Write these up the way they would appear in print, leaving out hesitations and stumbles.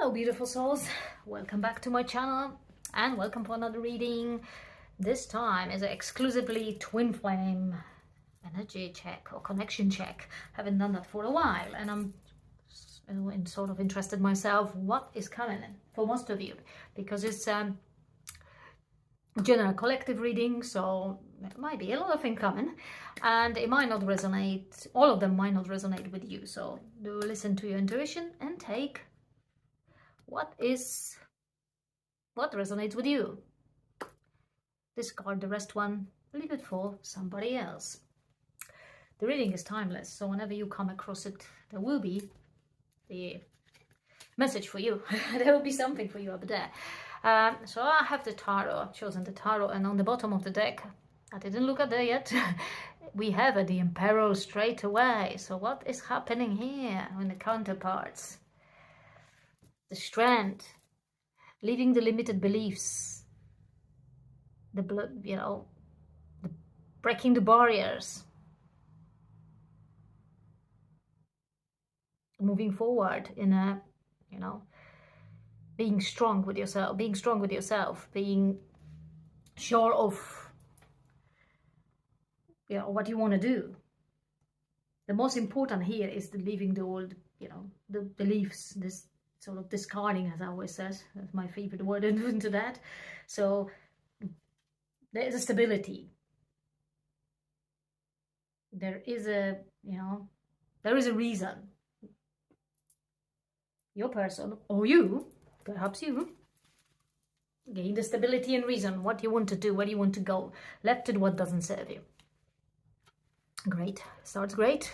Hello beautiful souls, welcome back to my channel and welcome for another reading. This time is an exclusively twin flame energy check or connection check. Haven't done that for a while and I'm sort of interested myself what is coming for most of you, because it's general collective reading, so there might be a lot of things coming and it might not resonate, all of them might not resonate with you, so do listen to your intuition and take what resonates with you. Discard the rest one, leave it for somebody else. The reading is timeless, so whenever you come across it, there will be the message for you. There will be something for you up there. So I have the tarot, I've chosen the tarot, and on the bottom of the deck, I didn't look at there yet, we have the Emperor straight away. So what is happening here in the counterparts? The Strength, leaving the limited beliefs, the breaking the barriers, moving forward in a, being strong with yourself, being sure of, what you want to do. The most important here is the leaving the old, the beliefs, this sort of discarding, as I always said. That's my favorite word into that. So there is a stability. There is a, there is a reason. Your person, or you, perhaps you, gain the stability and reason, what you want to do, where you want to go, left it what doesn't serve you. Great, starts great.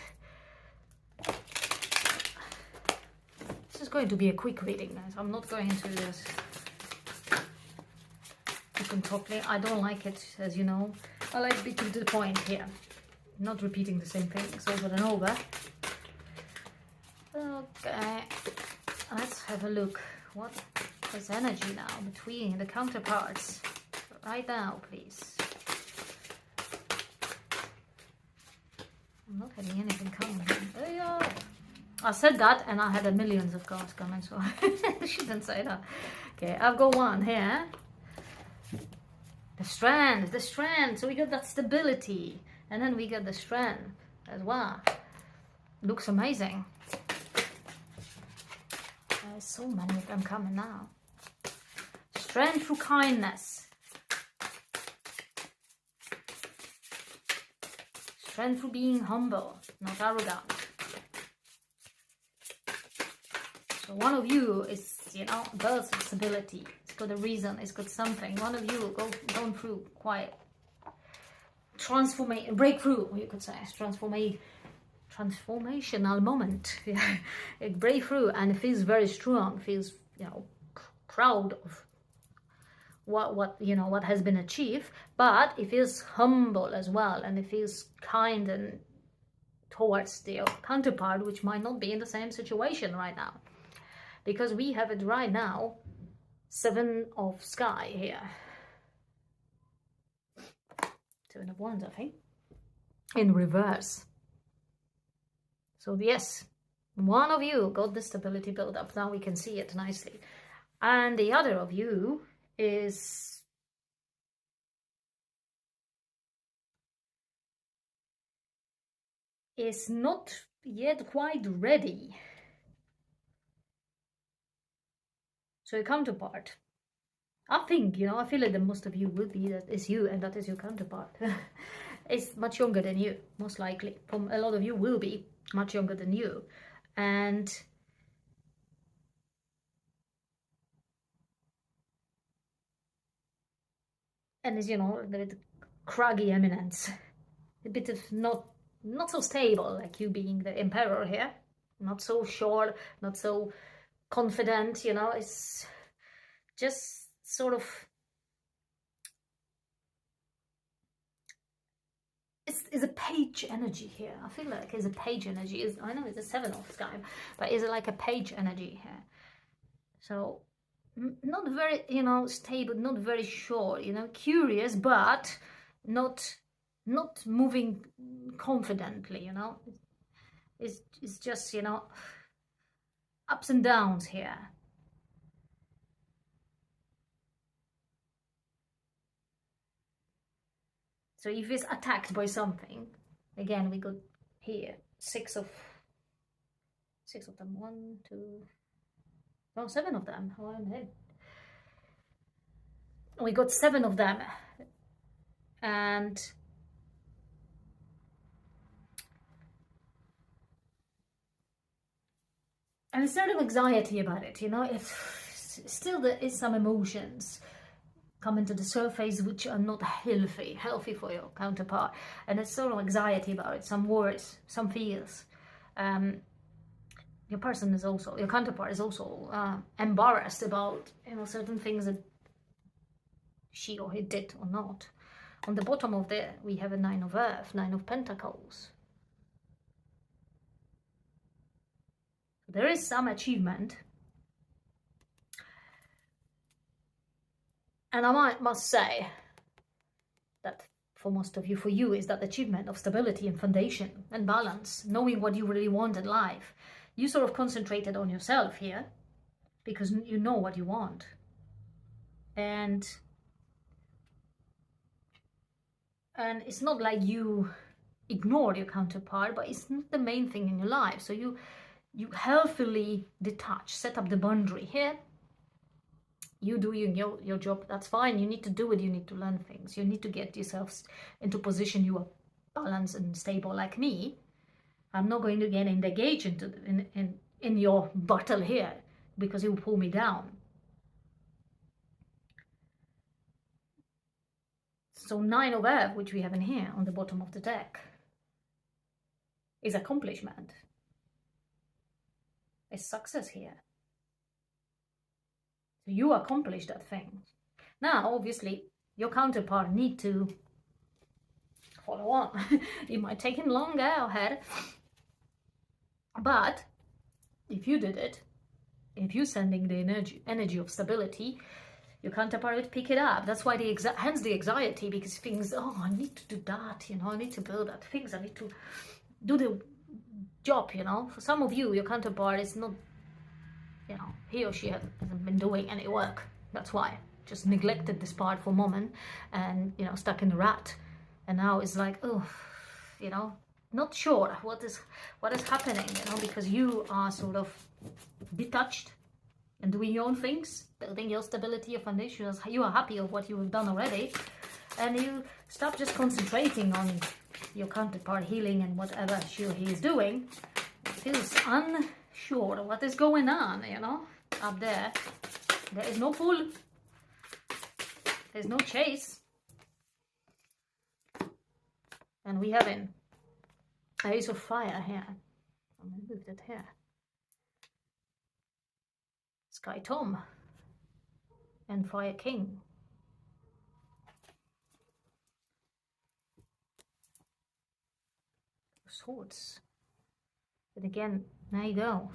This is going to be a quick reading, guys. I'm not going into this properly. I don't like it, as you know. I like to get to the point here, not repeating the same things over and over. Okay, let's have a look. What is energy now between the counterparts right now, please? I'm not having anything coming. There you go. I said that and I had millions of cards coming, so I shouldn't say that. Okay, I've got one here. The strength. So we got that stability, and then we got the strength as well. Looks amazing. There's so many of them coming now. Strength through kindness. Strength through being humble, not arrogant. So one of you is, birth of stability. It's got a reason, it's got something. One of you going through quite breakthrough, you could say, transformational moment. Yeah, it breaks through and it feels very strong, feels, proud of what has been achieved, but it feels humble as well, and it feels kind and towards the counterpart, which might not be in the same situation right now. Because we have it right now, 7 of sky here. 7 of wands, I think. In reverse. So yes, one of you got the stability build up. Now we can see it nicely. And the other of you is not yet quite ready. So your counterpart, I think, I feel like that most of you will be, that is you, and that is your counterpart. It's much younger than you, most likely. From a lot of you will be much younger than you. And is, the craggy eminence. A bit of not so stable, like you being the Emperor here. Not so sure, not so confident, it's just sort of, it's a page energy here. I feel like it's a page energy. I know it's a 7 of sky, but it's like a page energy here. So not very, stable, not very sure, curious, but not moving confidently, it's just, ups and downs here. So if it's attacked by something, again, we got here six of them. One, two, no, seven of them. Oh, I'm ahead. We got seven of them, and there's sort of anxiety about it, you know. It's still, there is some emotions coming to the surface which are not healthy for your counterpart, and it's sort of anxiety about it, some worries, some fears. Your counterpart is also embarrassed about, you know, certain things that she or he did or not. On the bottom of there, we have a Nine of Earth, Nine of Pentacles. There is some achievement. And I must say that for most of you, for you, is that achievement of stability and foundation and balance, knowing what you really want in life. You sort of concentrated on yourself here because you know what you want. And it's not like you ignore your counterpart, but it's not the main thing in your life. So you healthily detach, set up the boundary here. You doing your job, that's fine. You need to do it. You need to learn things. You need to get yourself into position. You are balanced and stable like me. I'm not going to get engaged into in your battle here because you will pull me down. So Nine of Earth, which we have in here on the bottom of the deck, is accomplishment. It's success here. So you accomplished that thing. Now, obviously, your counterpart need to follow on. It might take him longer ahead. But if you did it, if you're sending the energy of stability, your counterpart would pick it up. That's why hence the anxiety, because things, oh, I need to do that, you know, I need to build that things, I need to do the job, you know. For some of you, your counterpart is not, you know, he or she hasn't been doing any work. That's why. Just neglected this part for a moment and, you know, stuck in the rut. And now it's like, oh, you know, not sure what is happening, you know, because you are sort of detached and doing your own things, building your stability, your foundations. You are happy of what you have done already, and you stop just concentrating on your counterpart healing and whatever she or he is doing. It feels unsure what is going on, you know, up there. There is no pull. There's no chase. And we have an Ace of Fire here. I'm going to move that here. Sky Tom and Fire King. Swords. But again, there you go.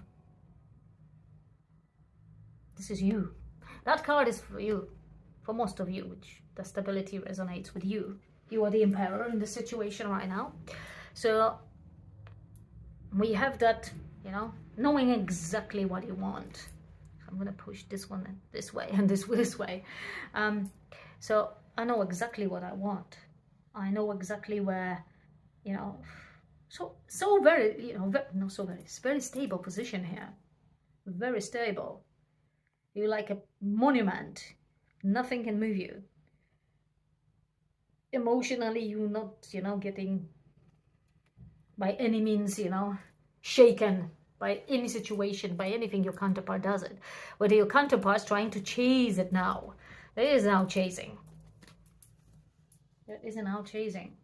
This is you. That card is for you, for most of you, which the stability resonates with you. You are the Emperor in this situation right now. So we have that, you know, knowing exactly what you want. I'm going to push this one this way and this way. So I know exactly what I want. I know exactly where, you know, so very, you know, not so very, it's very stable position here. Very stable. You're like a monument. Nothing can move you. Emotionally, you're not, you know, getting by any means, you know, shaken by any situation, by anything your counterpart does it. Whether your counterpart's trying to chase it now. There is now chasing. There is now chasing.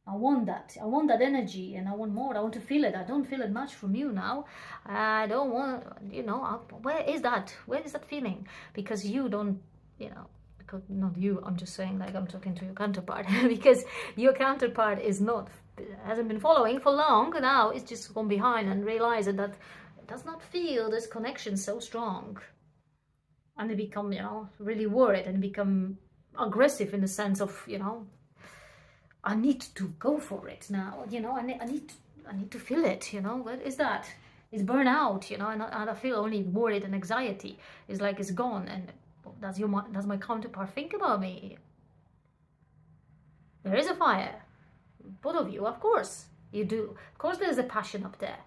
I want that. I want that energy, and I want more. I want to feel it. I don't feel it much from you now. I don't want, you know, where is that? Where is that feeling? Because you don't, you know, because not you, I'm just saying, like, I'm talking to your counterpart. Because your counterpart hasn't been following for long. Now it's just gone behind and realize that it does not feel this connection so strong. And they become, you know, really worried and become aggressive in the sense of, you know, I need to go for it now, you know, I need to feel it, you know. What is that? It's burnout, you know, and I feel only worried and anxiety. It's like it's gone. And does my counterpart think about me? There is a fire. Both of you, of course, you do. Of course there's a passion up there.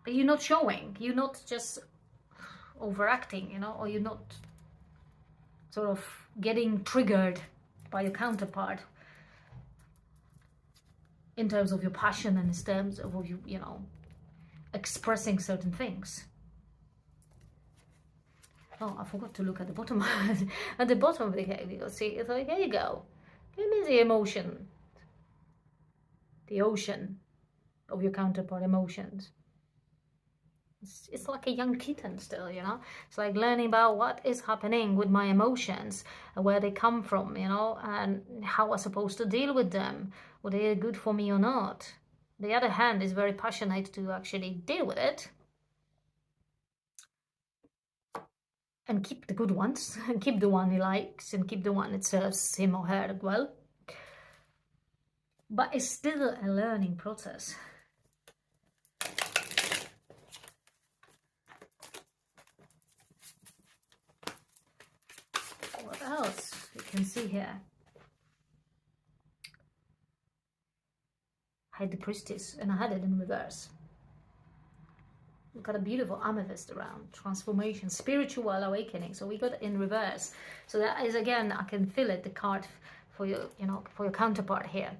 But you're not showing. You're not just overacting, you know, or you're not sort of getting triggered by your counterpart in terms of your passion and in terms of you know, expressing certain things. Oh, I forgot to look at the bottom. At the bottom of the cave, you'll see, it's like, here you go. It means the emotion, the ocean of your counterpart emotions. It's like a young kitten still, you know. It's like learning about what is happening with my emotions, where they come from, you know, and how I'm supposed to deal with them, whether they're good for me or not. The other hand is very passionate to actually deal with it and keep the good ones, and keep the one he likes, and keep the one that serves him or her well. But it's still a learning process. What else you can see here? I had the priestess and I had it in reverse. We've got a beautiful amethyst around, transformation, spiritual awakening. So we got it in reverse. So that is, again, I can feel it, the card for your, you know, for your counterpart here.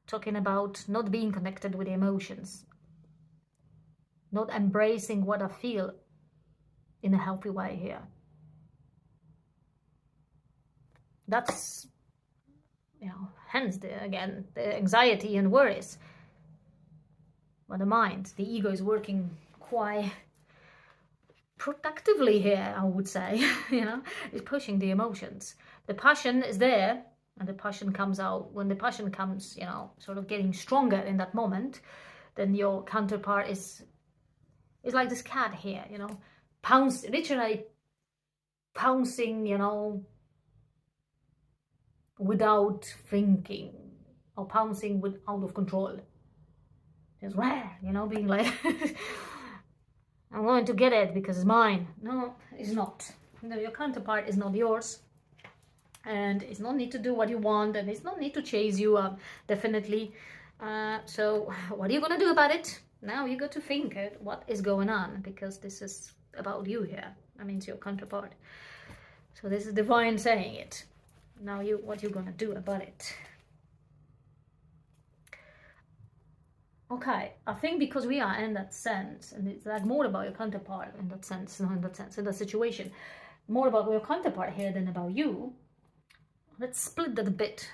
Talking about not being connected with the emotions, not embracing what I feel in a healthy way here. That's, you know, hence again the anxiety and worries. But the mind, the ego is working quite protectively here, I would say. You know, it's pushing the emotions. The passion is there, and the passion comes out. When the passion comes, you know, sort of getting stronger in that moment, then your counterpart is like this cat here, you know, literally pouncing, you know, without thinking, or pouncing with out of control. Just rah, you know, being like, I'm going to get it because it's mine. No, it's not. No, your counterpart is not yours. And it's no need to do what you want, and it's no need to chase you up, definitely. So what are you going to do about it? Now you got to think what is going on, because this is about you here. I mean, it's your counterpart. So this is divine saying it. Now what you're going to do about it. Okay, I think because we are in that sense, and it's like more about your counterpart in that sense, not in that sense, in that situation, more about your counterpart here than about you. Let's split that a bit.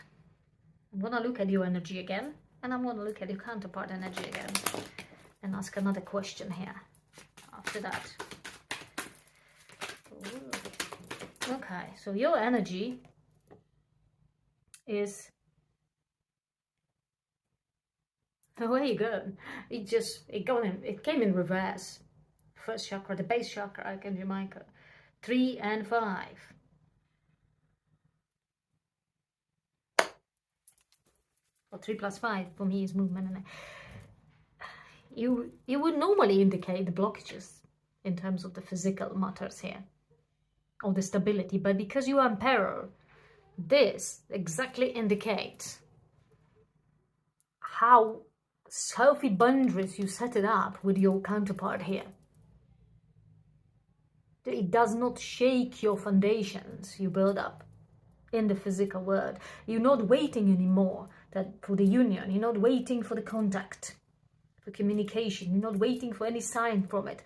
I'm gonna look at your energy again, and I'm gonna look at your counterpart energy again, and ask another question here after that. Ooh. Okay, so your energy is, where you go? It came in reverse. First chakra, the base chakra, Archangel Michael, 3 and 5. Or 3 plus 5 for me is movement. And you would normally indicate the blockages in terms of the physical matters here, or the stability, but because you are Emperor, this exactly indicates how healthy boundaries you set it up with your counterpart here. It does not shake your foundations you build up in the physical world. You're not waiting anymore for the union. You're not waiting for the contact, for communication. You're not waiting for any sign from it.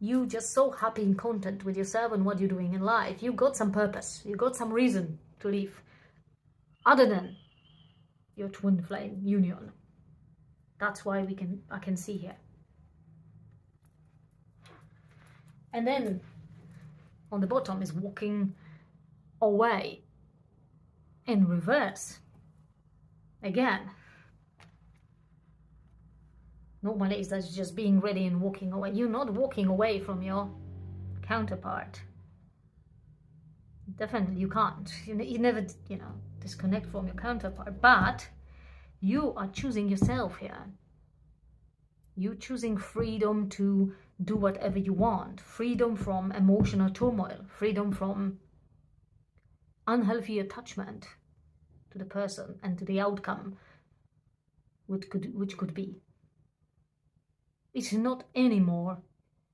You just so happy and content with yourself and what you're doing in life. You got some purpose. You got some reason to live other than your twin flame union. That's why I can see here. And then on the bottom is walking away in reverse. Again, normally it's just being ready and walking away. You're not walking away from your counterpart. Definitely you can't. You never, you know, disconnect from your counterpart, but you are choosing yourself here. You're choosing freedom to do whatever you want, freedom from emotional turmoil, freedom from unhealthy attachment to the person and to the outcome which could be. It's not anymore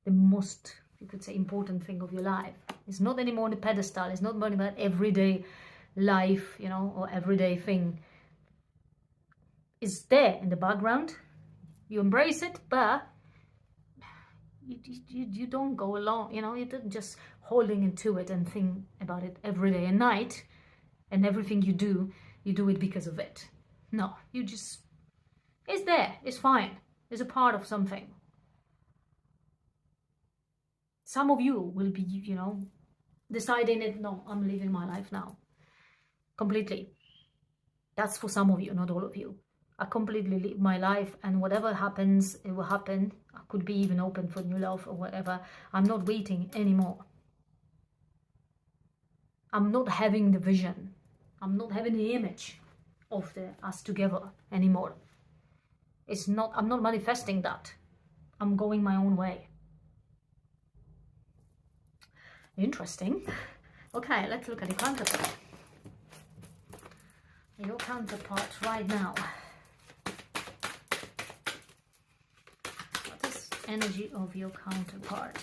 the most, you could say, important thing of your life. It's not anymore on the pedestal. It's not more about everyday life, you know, or everyday thing. It's there in the background. You embrace it, but you don't go along, you know, you're not just holding into it and think about it every day and night, and everything you do it because of it. No, you just, it's there, it's fine, it's a part of something. Some of you will be, you know, deciding it, no, I'm living my life now completely. That's for some of you, not all of you. I completely live my life, and whatever happens, it will happen. I could be even open for new love or whatever. I'm not waiting anymore. I'm not having the vision. I'm not having the image of us together anymore. It's not, I'm not manifesting that. I'm going my own way. Interesting. Okay, let's look at the counterpart. Your counterpart right now. What is energy of your counterpart?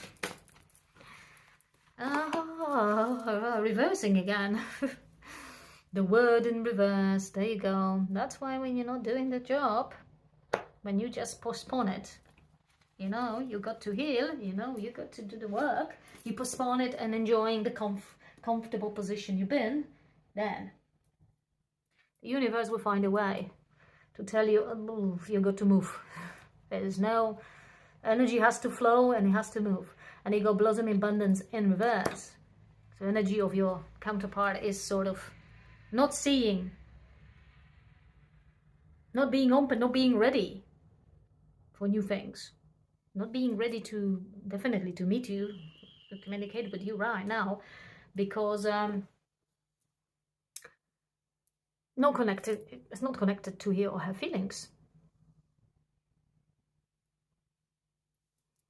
Reversing again. The word in reverse. There you go. That's why when you're not doing the job, when you just postpone it, you know, you got to heal, you know, you got to do the work, you postpone it and enjoying the comfortable position you've been, then the universe will find a way to tell you, move, you got to move. There's no, energy has to flow and it has to move. And you go blossom in abundance in reverse. So energy of your counterpart is sort of not seeing, not being open, not being ready for new things. Not being ready to, definitely to meet you, to communicate with you right now, because not connected, it's not connected to he or her feelings.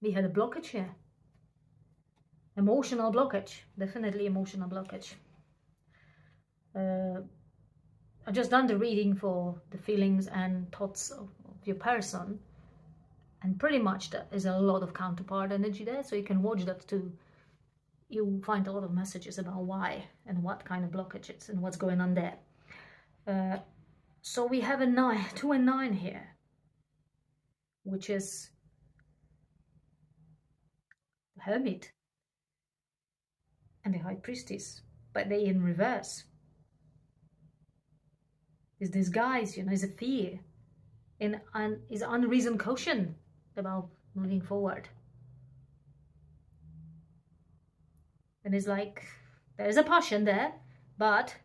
We had a blockage here. Emotional blockage, definitely emotional blockage. I just done the reading for the feelings and thoughts of your person. And pretty much there is a lot of counterpart energy there, so you can watch that too. You find a lot of messages about why and what kind of blockage it's and what's going on there. So we have a 9, 2 and 9 here, which is the Hermit and the High Priestess, but they in reverse. Is this guise, you know, is a fear, is unreasoned caution about moving forward. And it's like, there's a passion there, but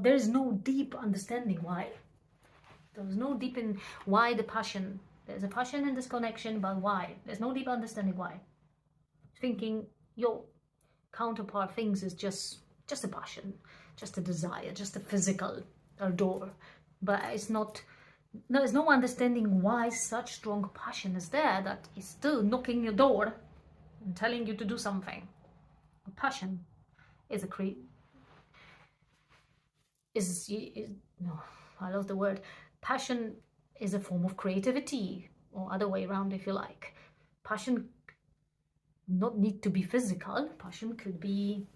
there's no deep understanding why. There's no deep in why the passion. There's a passion in this connection, but why? There's no deep understanding why. Thinking your counterpart thinks is just a passion, just a desire, just a physical ardor, but it's not. There's no understanding why such strong passion is there that is still knocking your door and telling you to do something. Passion is no, I lost the word. Passion is a form of creativity, or other way around if you like. Passion not need to be physical. Passion could be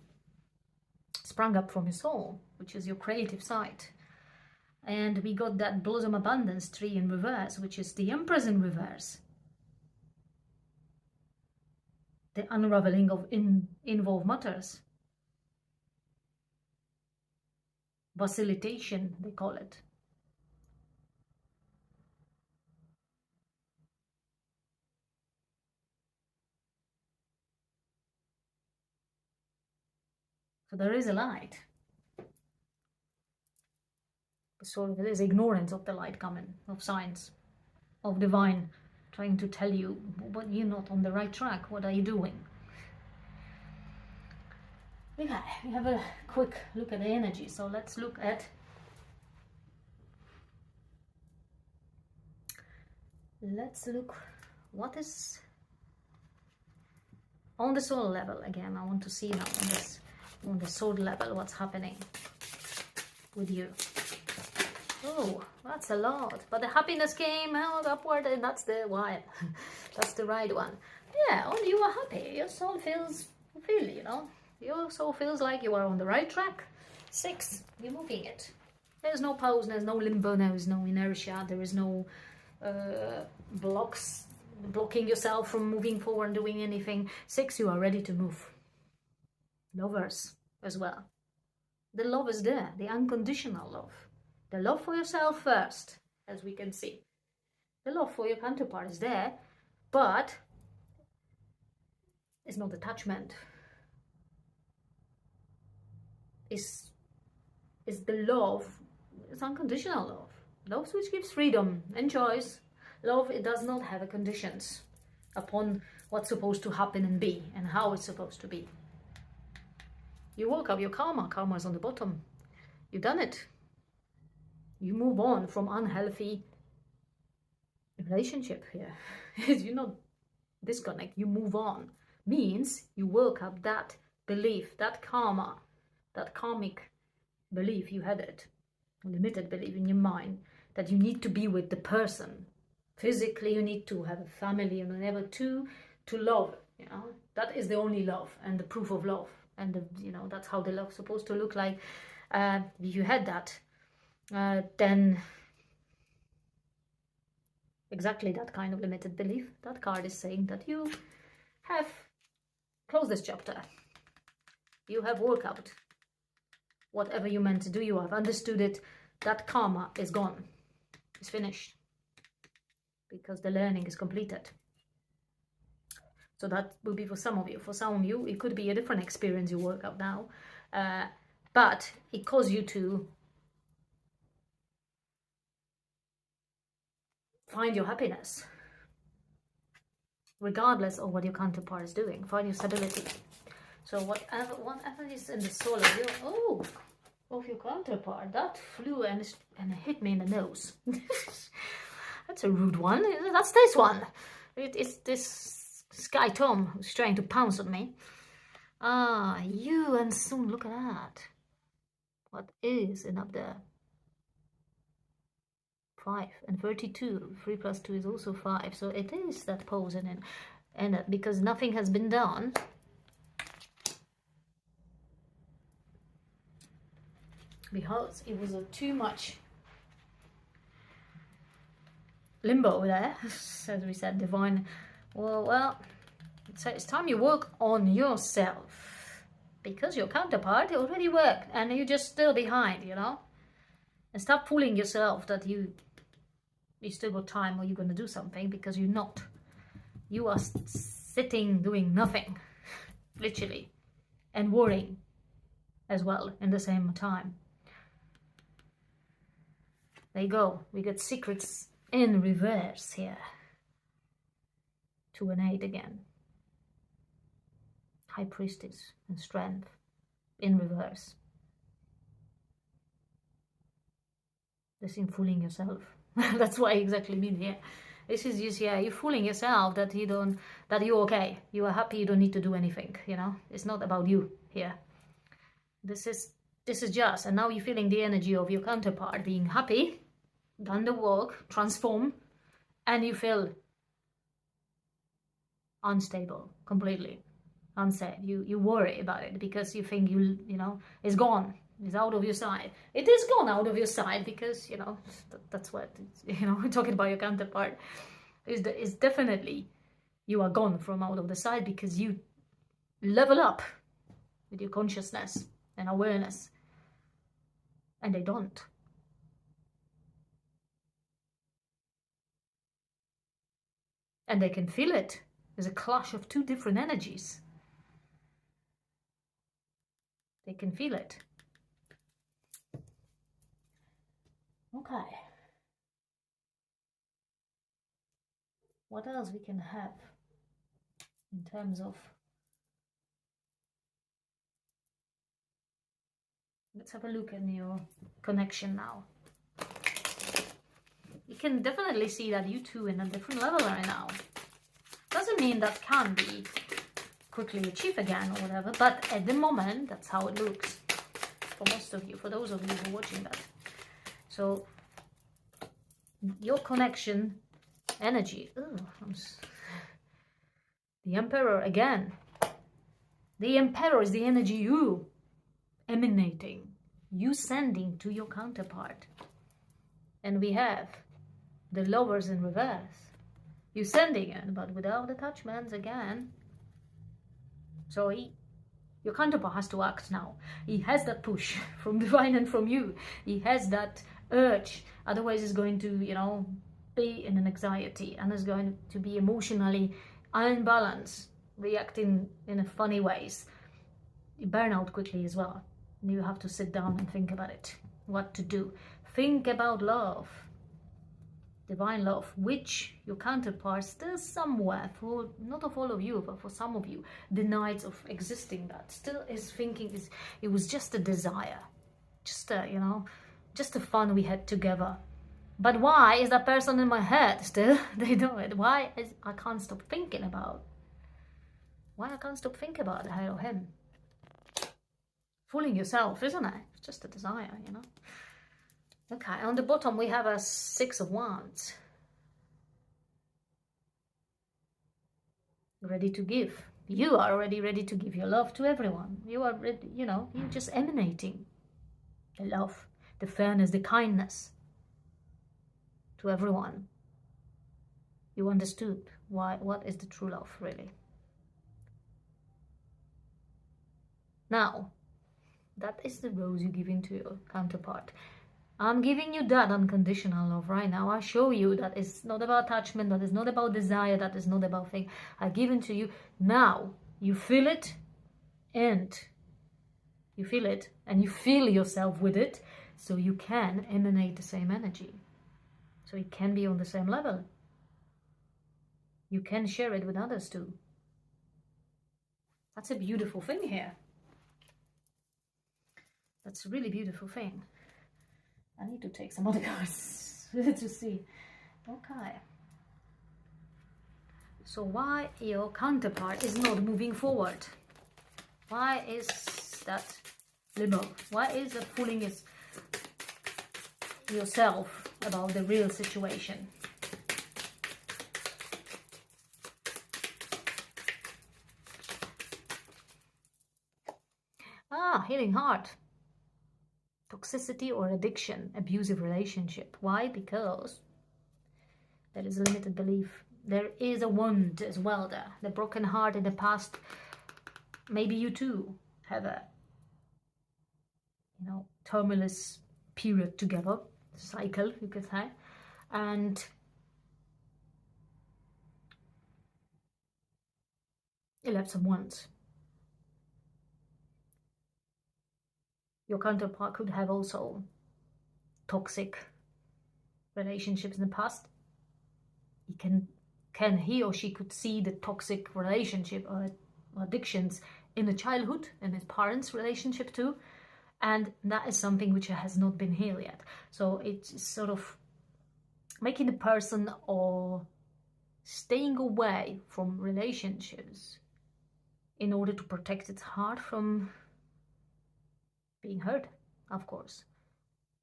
sprung up from your soul, which is your creative side. And we got that blossom abundance tree in reverse, which is the Empress in reverse. The unraveling of involved matters. Facilitation, they call it. So there is a light. Sort of, there is ignorance of the light coming, of science, of divine, trying to tell you, but you're not on the right track. What are you doing? Okay, we have a quick look at the energy. So let's look at what is On the soul level, again, I want to see now on the soul level what's happening with you. Oh, that's a lot. But the happiness came out upward, and that's the one. That's the right one. Yeah, oh, you are happy. Your soul feels, you know, your soul feels like you are on the right track. 6, you're moving it. There's no pause, there's no limbo, there's no inertia, there is no blocking yourself from moving forward and doing anything. 6, you are ready to move. Lovers as well. The love is there, the unconditional love. The love for yourself first, as we can see. The love for your counterpart is there, but it's not attachment. It's the love, it's unconditional love. Love which gives freedom and choice. Love, it does not have conditions upon what's supposed to happen and be and how it's supposed to be. You woke up your karma. Karma is on the bottom. You've done it. You move on from unhealthy relationship here. You not disconnect. You move on. Means you woke up that belief, that karma, that karmic belief you had it, limited belief in your mind that you need to be with the person. Physically, you need to have a family and whatever to love. You know, that is the only love and the proof of love. And you know, that's how the love is supposed to look like. If you had that, then exactly that kind of limited belief, that card is saying that you have closed this chapter. You have worked out whatever you meant to do. You have understood it. That karma is gone. It's finished. Because the learning is completed. So that will be for some of you. For some of you, it could be a different experience you work out now. But it caused you to find your happiness. Regardless of what your counterpart is doing. Find your stability. So whatever is in the soul of your counterpart, that flew and hit me in the nose. That's a rude one. That's this one. It's this Sky Tom who's trying to pounce on me. Ah, you and soon, look at that. What is in up there? 5 and 32. 3 plus 2 is also 5. So it is that pose and because nothing has been done. Because it was too much limbo there, as we said, divine. Well, it's time you work on yourself, because your counterpart already worked and you're just still behind, you know. And stop fooling yourself that you still got time or you're going to do something, because you're not. You are sitting doing nothing, literally, and worrying as well in the same time. There you go. We got secrets in reverse here. 2 and 8 again. High Priestess and Strength in reverse. This is fooling yourself. That's what I exactly mean here. This is just, yeah, you're fooling yourself that you're okay. You are happy, you don't need to do anything, you know. It's not about you here. This is just, and now you're feeling the energy of your counterpart being happy, done the work, transform, and you feel unstable, completely unsafe. You worry about it because you think you know, it's gone, it's out of your sight. It is gone out of your sight because, you know, that's what, you know, talking about your counterpart is definitely you are gone from out of the sight, because you level up with your consciousness and awareness, and they don't. And they can feel it. There's a clash of 2 different energies. They can feel it. Okay. What else we can have in terms of... Let's have a look at your connection now. You can definitely see that you two in a different level right now. Doesn't mean that can be quickly achieve again or whatever, but at the moment, that's how it looks for most of you, for those of you who are watching that. So your connection energy, the Emperor again. The Emperor is the energy you emanating, you sending to your counterpart. And we have the Lovers in reverse. You sending it, but without attachments again. So your counterpart has to act now. He has that push from divine and from you. He has that urge. Otherwise, he's going to, you know, be in an anxiety and is going to be emotionally unbalanced, reacting in a funny ways. You burn out quickly as well. You have to sit down and think about it. What to do. Think about love. Divine love, which your counterpart still somewhere, for not of all of you, but for some of you, denies of existing. That still is thinking it was just a desire, just a, you know, just the fun we had together. But why is that person in my head still? They know it. Why is I can't stop thinking about? Why I can't stop thinking about her or him? Fooling yourself, isn't it? It's just a desire, you know. Okay, on the bottom we have a Six of Wands. Ready to give. You are already ready to give your love to everyone. You are ready, you know, you're just emanating the love, the fairness, the kindness to everyone. You understood what is the true love, really. Now, that is the rose you're giving to your counterpart. I'm giving you that unconditional love right now. I show you that it's not about attachment, that is not about desire, that is not about thing. I've given to you. Now, you feel it, and you feel it, and you feel yourself with it, so you can emanate the same energy. So it can be on the same level. You can share it with others too. That's a beautiful thing here. That's a really beautiful thing. I need to take some other cards to see. Okay. So why your counterpart is not moving forward? Why is that limbo? Why is it fooling yourself about the real situation? Healing heart. Toxicity or addiction, abusive relationship. Why? Because there is a limited belief. There is a wound as well there. The broken heart in the past. Maybe you too have a, you know, tumultuous period together, cycle, you could say, and you left some wounds. Your counterpart could have also toxic relationships in the past. He or she could see the toxic relationship or addictions in the childhood and his parents' relationship too, and that is something which has not been healed yet. So it's sort of making the person or staying away from relationships in order to protect its heart from being hurt, of course.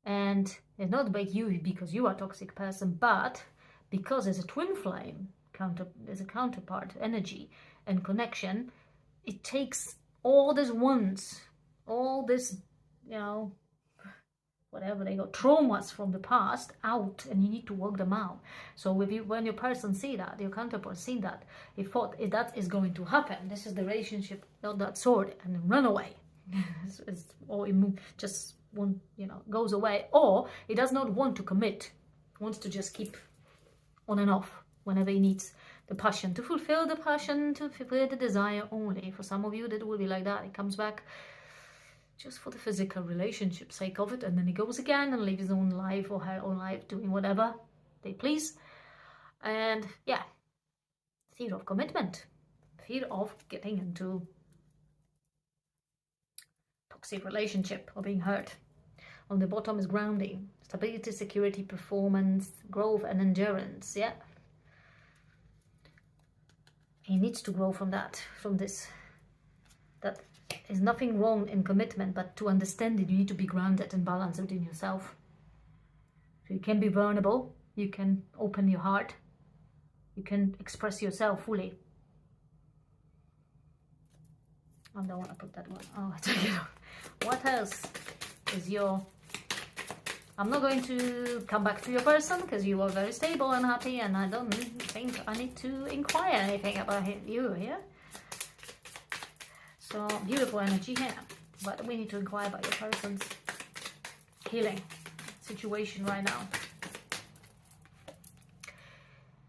And it's not about you because you are a toxic person, but because there's a twin flame, there's a counterpart energy and connection. It takes all these wounds, all this, you know, whatever they got, traumas from the past out, and you need to work them out. So when your person see that, your counterpart see that, he thought if that is going to happen, this is the relationship, not that sword, and run away. Or it just won't, you know, goes away, or he does not want to commit, wants to just keep on and off whenever he needs the passion, to fulfill the passion, to fulfill the desire only. For some of you that will be like that. He comes back just for the physical relationship sake of it, and then he goes again and lives his own life or her own life, doing whatever they please. And yeah, fear of commitment, fear of getting into toxic relationship or being hurt. On the bottom is grounding, stability, security, performance, growth, and endurance. Yeah, he needs to grow from that, from this that there's nothing wrong in commitment, but to understand it, you need to be grounded and balanced within yourself. So you can be vulnerable, you can open your heart, you can express yourself fully. I don't want to put that one. Oh, I take it off. What else is your... I'm not going to come back to your person because you are very stable and happy, and I don't think I need to inquire anything about you here. So beautiful energy here, but we need to inquire about your person's healing situation right now.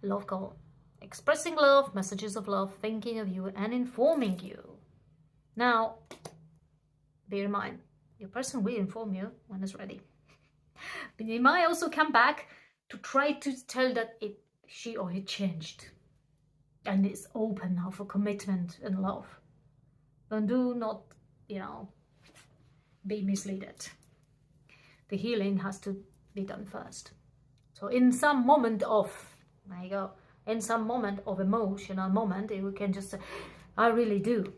Love call. Expressing love, messages of love, thinking of you and informing you. Now, bear in mind, your person will inform you when it's ready. But they might also come back to try to tell that she or he changed and is open now for commitment and love. And do not, be misled. The healing has to be done first. So in some moment of, there you go, in some moment of emotional moment, we can just say, I really do.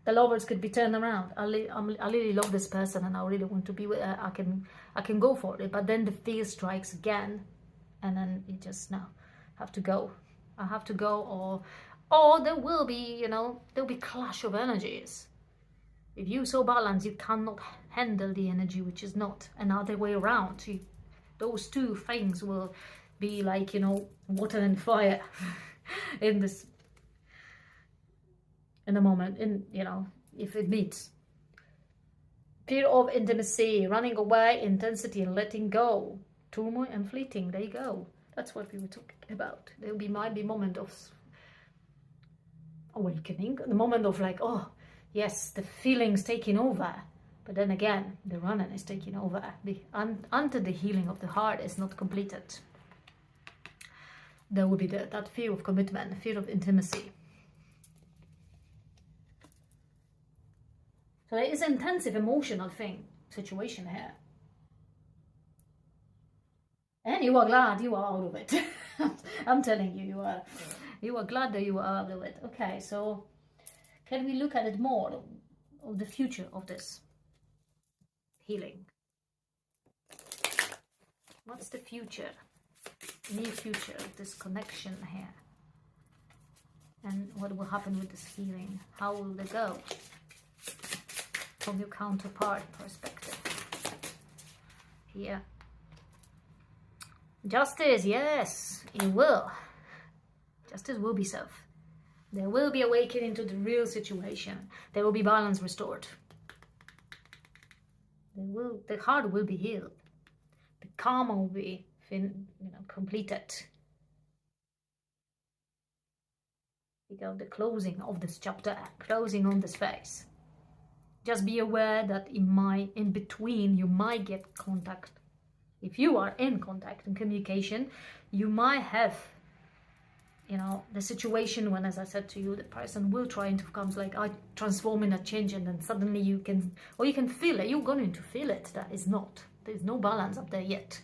The lovers could be turned around. I really love this person and I really want to be with her. I can go for it. But then the fear strikes again, and then you just now have to go. I have to go, or there will be, there'll be clash of energies. If you're so balanced, you cannot handle the energy which is not another way around. Those two things will be like, water and fire in a moment, if it meets. Fear of intimacy, running away, intensity and letting go, turmoil and fleeting. There you go. That's what we were talking about. There might be moment of awakening, the moment of like, oh yes, the feelings taking over, but then again the running is taking over until the healing of the heart is not completed. There will be that fear of commitment, fear of intimacy. So there is an intensive emotional situation here, and you are glad you are out of it. I'm telling you, you are glad that you are out of it. Okay, so can we look at it more of the future of this healing? What's the future, near future of this connection here? And what will happen with this healing? How will they go from your counterpart perspective? Here. Justice, yes, it will. Justice will be served. There will be awakening to the real situation. There will be balance restored. The heart will be healed. The karma will be completed. The closing of this chapter, closing on this phase. Just be aware that in between you might get contact. If you are in contact and communication, you might have the situation when, as I said to you, the person will try to come like, I transform in a change, and then suddenly you can feel it. You're going to feel it. There's no balance up there yet.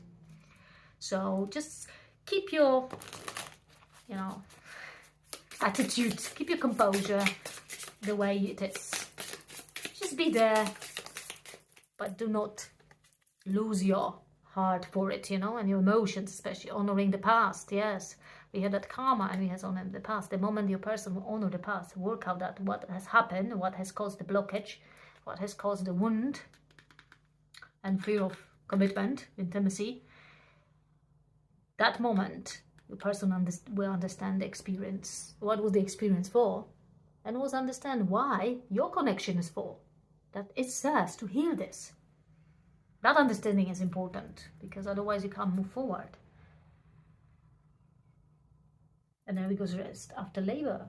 So just keep your, attitude, keep your composure the way it is. Just be there, but do not lose your heart for it, and your emotions, especially honoring the past. Yes. We had that karma and we have honored the past. The moment your person will honor the past, work out that what has happened, what has caused the blockage, what has caused the wound and fear of commitment, intimacy, that moment the person will understand the experience. What was the experience for? And will understand why your connection is for. That it serves to heal this. That understanding is important, because otherwise you can't move forward. And then we go rest. After labor,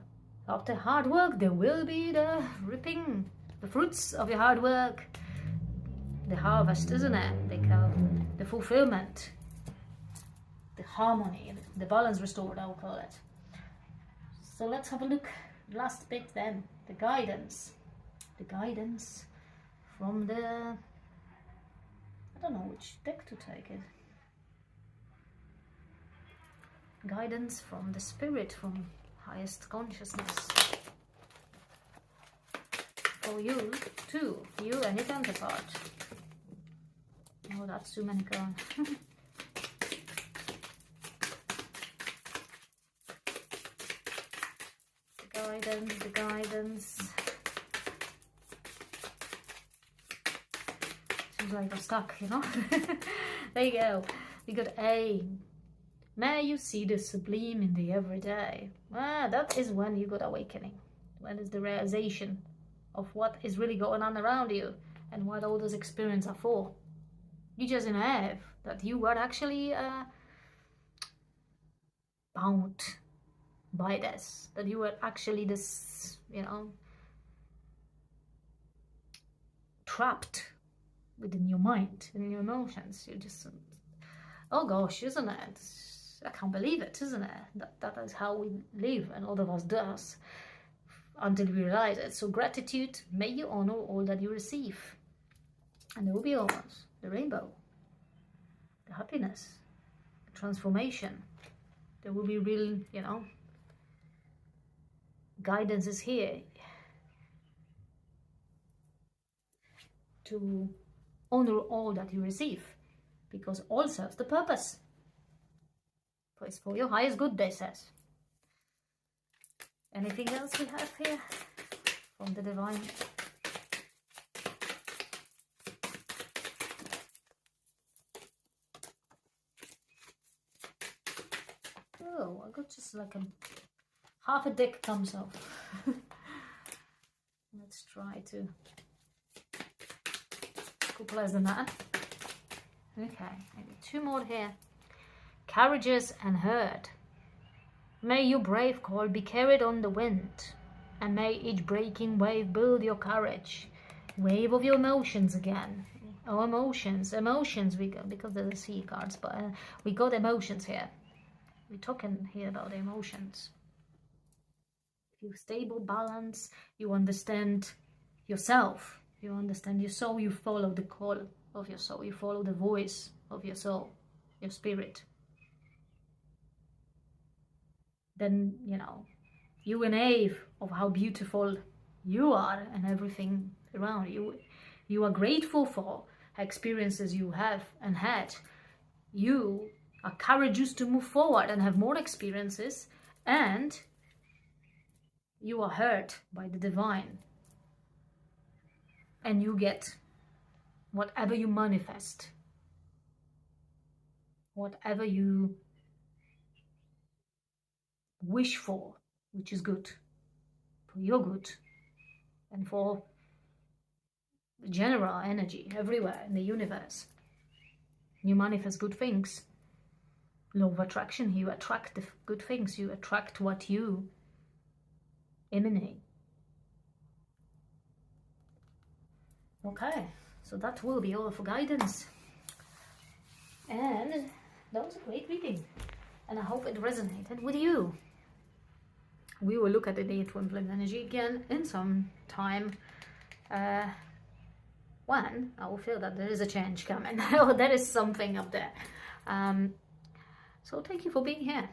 after hard work, there will be the reaping, the fruits of your hard work, the harvest, isn't it? The fulfillment, the harmony, the balance restored, I will call it. So let's have a look. Last bit then, the guidance. The guidance from the, I don't know which deck to take it. Guidance from the spirit, from highest consciousness. for you too, you and your counterpart. Oh, that's too many cards. The guidance. Seems like I'm stuck, you know. There you go. We got A. May you see the sublime in the everyday. That is when you got awakening. When is the realization of what is really going on around you and what all those experiences are for. You just have that you are actually bound by this, that you are actually this, you know, trapped within your mind and your emotions. You just, oh gosh, isn't it? I can't believe it, isn't it? That is how we live, and all of us does, until we realize it. So gratitude, may you honor all that you receive, and there will be almost the rainbow, the happiness, the transformation. There will be real, you know, guidance is here to honor all that you receive, because all serves the purpose. For it's for your highest good, they says. Anything else we have here from the divine? Oh, I got just like half a deck comes off. Let's try to go less than that. Okay, maybe two more here. Carriages and herd. May your brave call be carried on the wind, and may each breaking wave build your courage. Wave of your emotions again. Oh, emotions we got, because there's the sea cards, but we got emotions here. We're talking here about emotions. If you stable, balance, you understand yourself, you understand your soul, you follow the call of your soul, you follow the voice of your soul, your spirit. Then, you know, you an awe of how beautiful you are and everything around you. You are grateful for experiences you have and had. You are courageous to move forward and have more experiences, and you are heard by the divine, and you get whatever you manifest, whatever you wish for, which is good, for your good, and for the general energy everywhere in the universe. You manifest good things. Law of attraction, you attract the good things, you attract what you emanate. Okay, so that will be all for guidance. And that was a great reading, and I hope it resonated with you. We will look at the day twin flame energy again in some time, when I will feel that there is a change coming, or there is something up there. So thank you for being here.